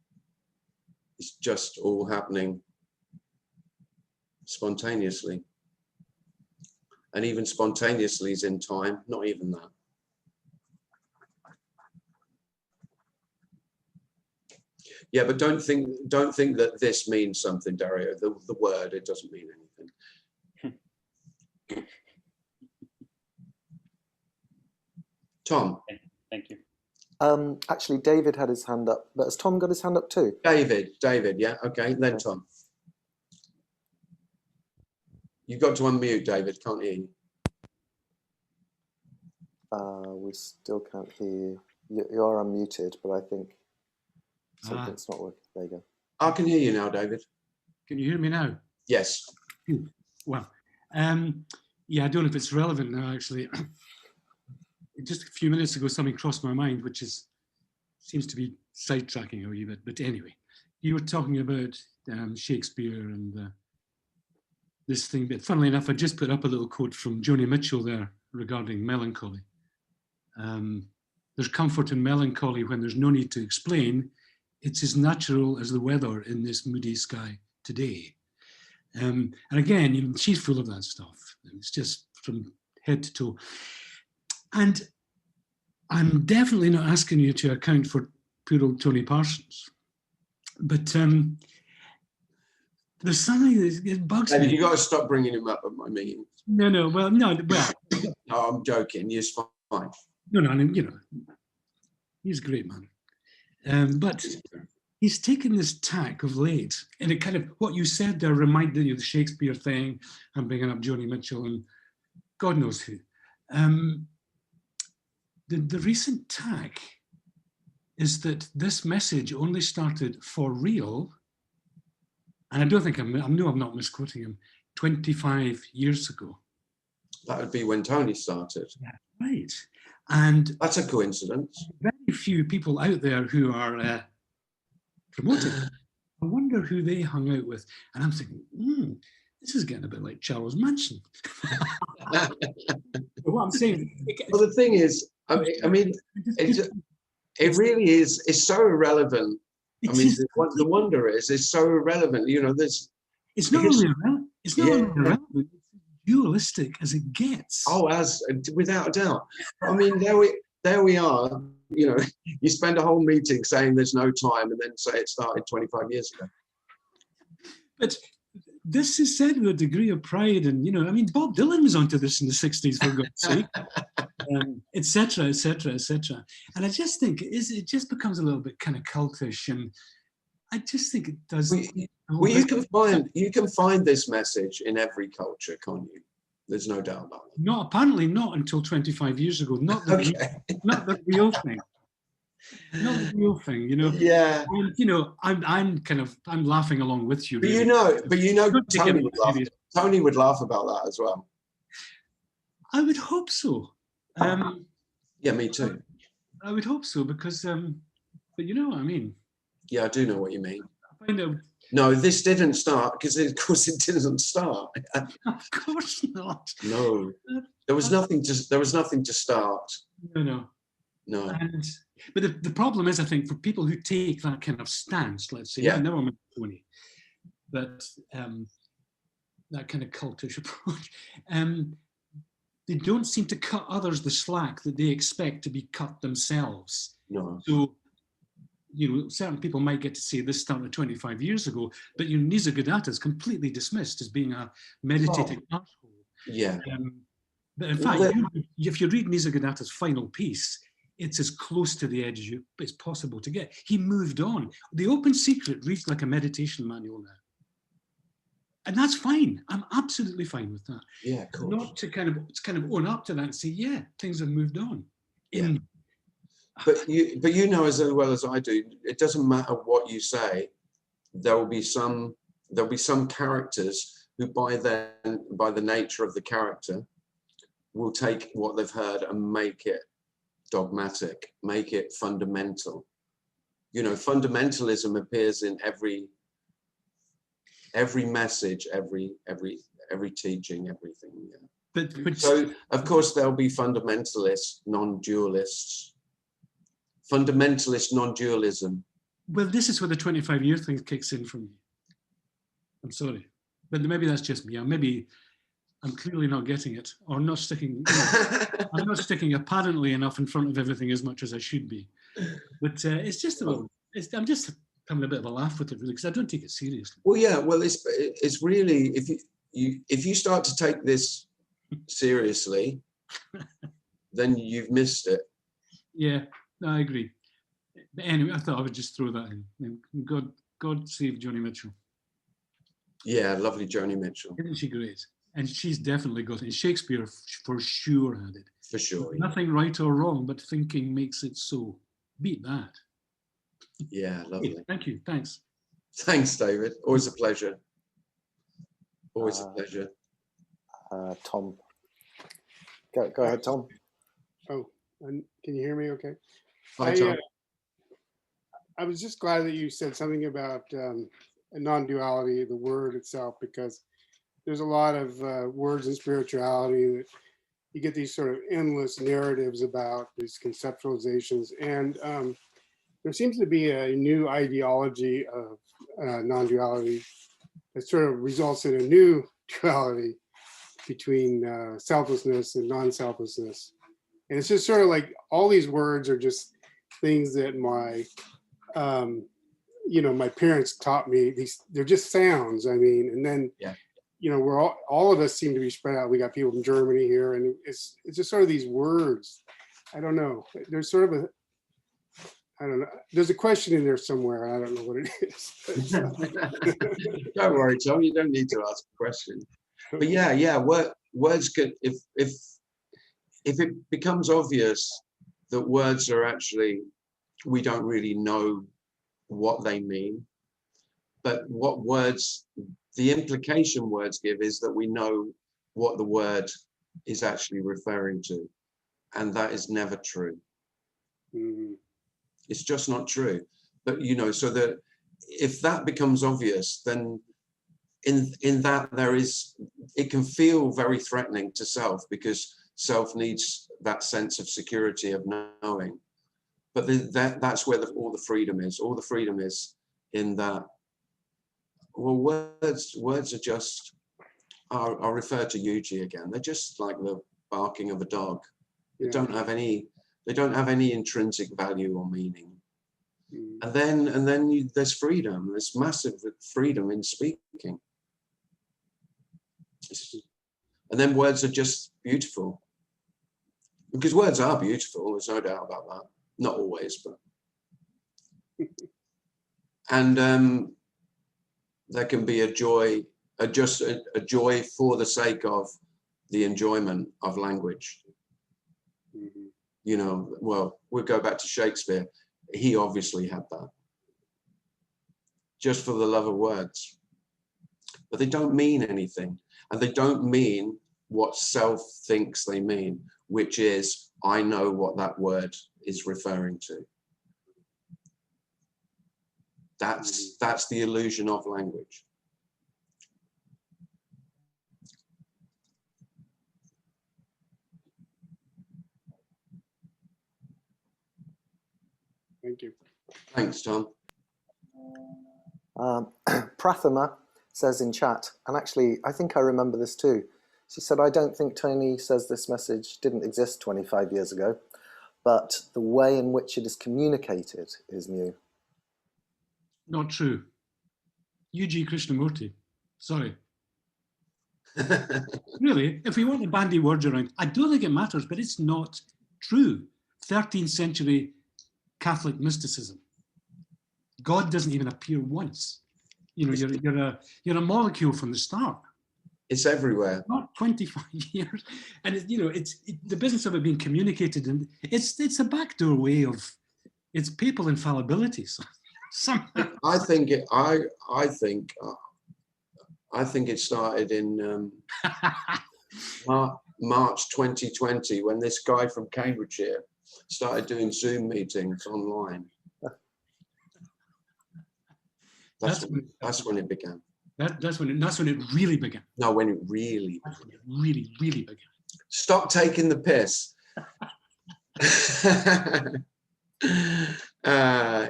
it's just all happening spontaneously. And even spontaneously is in time, not even that. Yeah, but don't think that this means something, Dario. The word, it doesn't mean anything. Tom. Thank you. Actually, David had his hand up, but has Tom got his hand up too? David, yeah, okay, then okay. Tom. You've got to unmute, David, can't hear you. We still can't hear you. You are unmuted, but I think something's not working. There you go. I can hear you now, David. Can you hear me now? Yes. Well, yeah, I don't know if it's relevant now, actually. Just a few minutes ago, something crossed my mind, which seems to be sidetracking a wee bit. But anyway, you were talking about Shakespeare and this thing. But funnily enough, I just put up a little quote from Joni Mitchell there regarding melancholy. There's comfort in melancholy when there's no need to explain. It's as natural as the weather in this moody sky today. And again, she's full of that stuff. It's just from head to toe. And I'm definitely not asking you to account for poor old Tony Parsons, but there's something that bugs me. You got to stop bringing him up at my meetings. No, well. No, I'm joking. He's fine. No, you know, he's a great man. But he's taken this tack of late, and it kind of, what you said there reminded you of the Shakespeare thing. I'm bringing up Joni Mitchell and God knows who. The recent tack is that this message only started for real, and I don't think I know I'm not misquoting him, 25 years ago. That would be when Tony started. Yeah, right. And That's a coincidence. very few people out there who are promoting. I wonder who they hung out with. And I'm thinking, this is getting a bit like Charles Manson. What I'm saying. Well, the thing is, I mean, it really is. It's so irrelevant. I mean, the wonder is, it's so irrelevant. You know, there's. It's not only irrelevant. It's not only irrelevant. It's dualistic as it gets. Oh, without a doubt. I mean, there we are. You know, you spend a whole meeting saying there's no time, and then say it started 25 years ago. But this is said with a degree of pride, and you know, I mean, Bob Dylan was onto this in the 60s, for God's sake, etc., etc., etc. And I just think it just becomes a little bit kind of cultish, and I just think it does. Well, you can find this message in every culture, can't you? There's no doubt about that. No, apparently not until 25 years ago. Not the, not the real thing. Not the real thing, you know. Yeah. And, you know, I'm laughing along with you. But really. you know, Tony would laugh about that as well. I would hope so. Yeah, me too. I would hope so because, but you know what I mean. Yeah, I do know what you mean. I find out. No, this didn't start because, of course, it didn't start. Of course not. No, there was nothing to start. No. But the problem is, I think, for people who take that kind of stance, let's say, I never met Tony, but that kind of cultish approach, they don't seem to cut others the slack that they expect to be cut themselves. No. So, you know, certain people might get to say this started 25 years ago, but you know, Nisargadatta is completely dismissed as being a meditating asshole. Yeah. But in fact, if you read Nisargadatta's final piece, it's as close to the edge as it's possible to get. He moved on. The Open Secret reads like a meditation manual now. And that's fine. I'm absolutely fine with that. Yeah, of course. Not to kind of own up to that and say, yeah, things have moved on. But you know as well as I do, it doesn't matter what you say. There'll be some characters who, by the nature of the character, will take what they've heard and make it dogmatic, make it fundamental. You know, fundamentalism appears in every message, every teaching, everything. Yeah. But so of course there'll be fundamentalists, non-dualists. Fundamentalist non-dualism. Well, this is where the 25-year thing kicks in for me. I'm sorry, but maybe that's just me. Maybe I'm clearly not getting it, or not sticking. I'm not sticking apparently enough in front of everything as much as I should be. But it's just a little. I'm just having a bit of a laugh with it, really, because I don't take it seriously. Well, yeah. Well, it's really if you start to take this seriously, then you've missed it. Yeah. No, I agree. But anyway, I thought I would just throw that in. God save Joni Mitchell. Yeah, lovely Joni Mitchell. Isn't she great? And she's definitely got it. Shakespeare for sure had it. For sure. Yeah. Nothing right or wrong, but thinking makes it so. Beat that. Yeah, lovely. Thank you. Thanks. Thanks, David. Always a pleasure. Always a pleasure. Tom. Go ahead, Tom. Oh, can you hear me okay? Hi, Tom. I was just glad that you said something about non-duality, the word itself, because there's a lot of words in spirituality that you get these sort of endless narratives about, these conceptualizations. And there seems to be a new ideology of non-duality that sort of results in a new duality between selflessness and non-selflessness. And it's just sort of like all these words are just things that my my parents taught me. They're just sounds. I mean, and then we're all of us seem to be spread out. We got people from Germany here, and it's just sort of these words. I don't know. There's sort of there's a question in there somewhere. I don't know what it is. Don't worry, Tom. You don't need to ask a question. But words could if it becomes obvious that words are actually we don't really know what they mean. But what words, the implication words give is that we know what the word is actually referring to. And that is never true. Mhm. It's just not true. But, you know, so that if that becomes obvious, then in that there is, it can feel very threatening to self, because self needs that sense of security of knowing. But that's where all the freedom is. All the freedom is in that, well, words are just, I'll refer to Yuji again. They're just like the barking of a dog. They Yeah. don't have any intrinsic value or meaning. Mhm. And then there's freedom. There's massive freedom in speaking. And then words are just beautiful. Because words are beautiful, there's no doubt about that. Not always, but. And there can be a joy, just a joy for the sake of the enjoyment of language. Mhm. You know, well, we'll go back to Shakespeare. He obviously had that. Just for the love of words. But they don't mean anything. And they don't mean what self thinks they mean, which is, I know what that word is referring to. That's the illusion of language. Thank you. Thanks, Tom. Prathama says in chat, and actually I think I remember this too. She said, I don't think Tony says this message didn't exist 25 years ago, but the way in which it is communicated is new. Not true. Yuji Krishnamurti. Sorry. Really, if we want to bandy words around, I don't think it matters, but it's not true. 13th century Catholic mysticism. God doesn't even appear once. You know, you're a molecule from the start. It's everywhere. Not 25 years, and the business of it being communicated, and it's a backdoor way of, it's papal infallibility. Somehow. I think it started in March 2020, when this guy from Cambridgeshire started doing Zoom meetings online. That's when it began. That's when it really began. No, when it really really began. Stop taking the piss.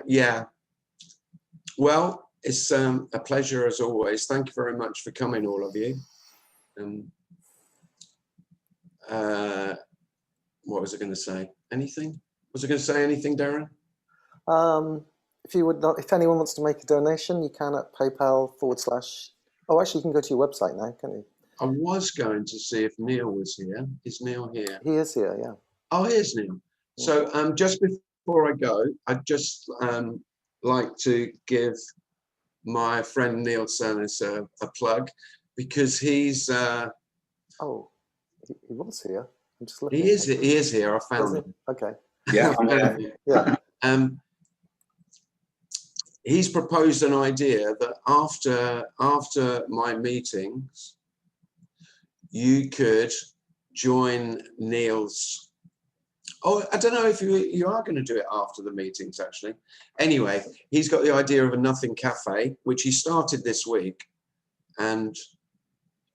Yeah. Well, it's a pleasure as always. Thank you very much for coming, all of you. What was I going to say? Anything? Was I going to say anything, Darren? If anyone wants to make a donation, you can at PayPal /. Oh, actually, you can go to your website now, can't you? I was going to see if Neil was here. Is Neil here? He is here, yeah. Oh, here's Neil. So just before I go, I'd just like to give my friend Neil Cernis a plug, because he's... oh, he was here. I'm just looking. He is here. I found him. Okay. Yeah. Yeah. He's proposed an idea that after my meetings, you could join Neil's. Oh, I don't know if you are going to do it after the meetings, actually. Anyway, he's got the idea of a nothing cafe, which he started this week. And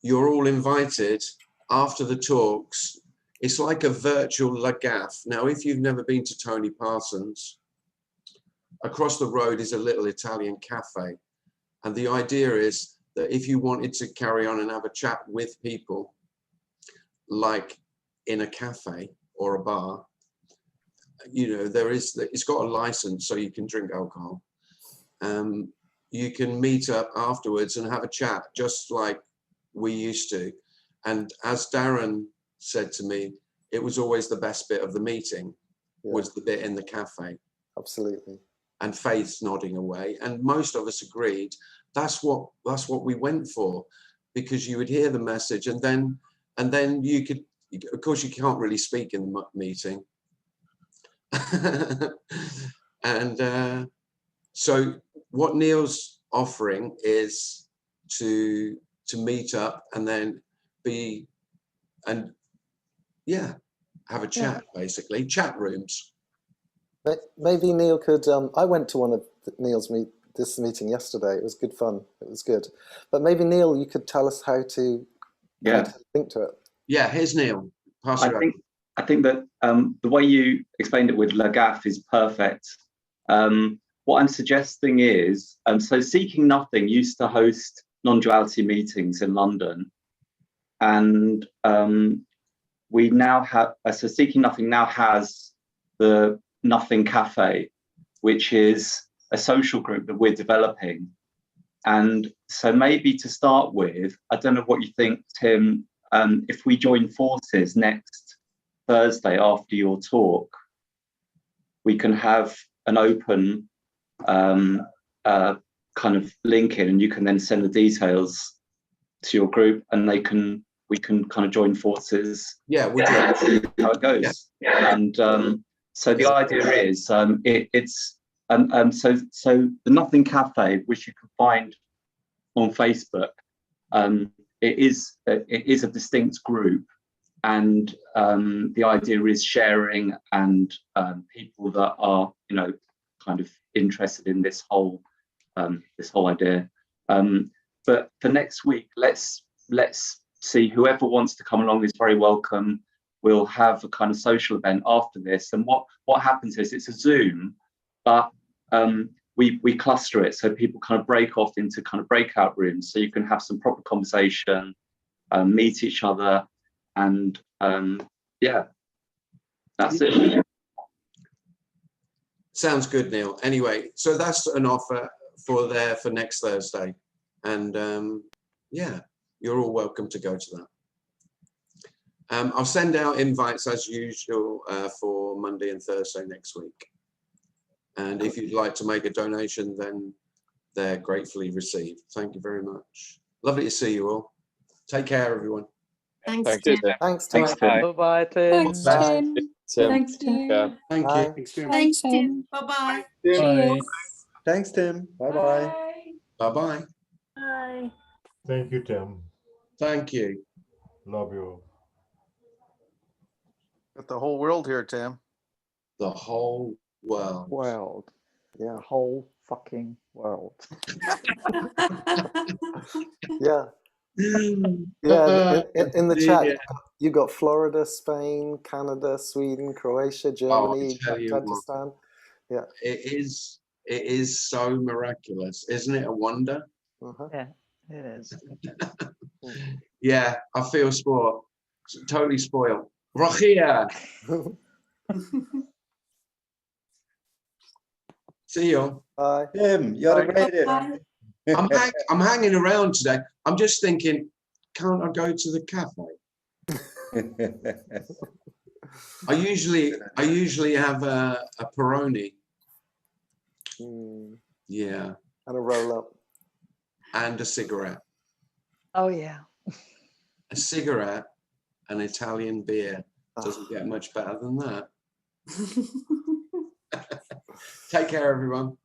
you're all invited after the talks. It's like a virtual La Gaffe. Now, if you've never been to Tony Parsons, across the road is a little Italian cafe. And the idea is that if you wanted to carry on and have a chat with people, like in a cafe or a bar, it's got a license, so you can drink alcohol. You can meet up afterwards and have a chat, just like we used to. And as Darren said to me, it was always the best bit of the meeting, was the bit in the cafe. Absolutely. And Faith's nodding away, and most of us agreed that's what we went for, because you would hear the message, and then you could, of course you can't really speak in the meeting, And so what Neil's offering is to meet up and then have a chat, basically, chat rooms. Maybe Neil could, I went to one of Neil's this meeting yesterday. It was good fun. It was good. But maybe Neil, you could tell us how to link to it. Yeah, here's Neil. Pass it over. I think that the way you explained it with Lagaf is perfect. What I'm suggesting is, so Seeking Nothing used to host non-duality meetings in London, and we now have, so Seeking Nothing now has the Nothing Cafe, which is a social group that we're developing. And so maybe to start with, I don't know what you think, Tim, if we join forces next Thursday after your talk, we can have an open kind of link in, and you can then send the details to your group, and we can kind of join forces. Yeah, we'll see how it goes. Yeah. And so the idea is it's so the Nothing Cafe, which you can find on Facebook, it is a distinct group, and the idea is sharing and people that are kind of interested in this whole idea. But for next week, let's see, whoever wants to come along is very welcome. We'll have a kind of social event after this, and what happens is it's a Zoom, but we cluster it so people kind of break off into kind of breakout rooms, so you can have some proper conversation, meet each other, and that's it. Sounds good, Neil. Anyway, so that's an offer for next Thursday, and you're all welcome to go to that. I'll send out invites as usual for Monday and Thursday next week. And if you'd like to make a donation, then they're gratefully received. Thank you very much. Lovely to see you all. Take care, everyone. Thanks, Tim. Thanks, Tim. Bye-bye, Tim. Thanks, Tim. Thanks, Tim. Yeah. Thank Bye. you. Thanks, Tim. Thanks, Tim. Bye-bye. Cheers. Thanks, Tim. Bye-bye. Bye-bye. Bye. Thank you, Tim. Thank you. Love you. Got the whole world here, Tim. The whole world. Yeah, whole fucking world. Yeah. In the chat, you got Florida, Spain, Canada, Sweden, Croatia, Germany, Tajikistan. Yeah. It is so miraculous, isn't it? A wonder. Yeah, it is. Yeah, I feel spoiled. Totally spoiled. Rochia. See you. Bye. Tim, you had a great day. I'm hanging around today. I'm just thinking, can't I go to the cafe? I usually have a Peroni. Yeah. And a roll up. And a cigarette. Oh yeah. A cigarette, an Italian beer. Doesn't get much better than that. Take care, everyone.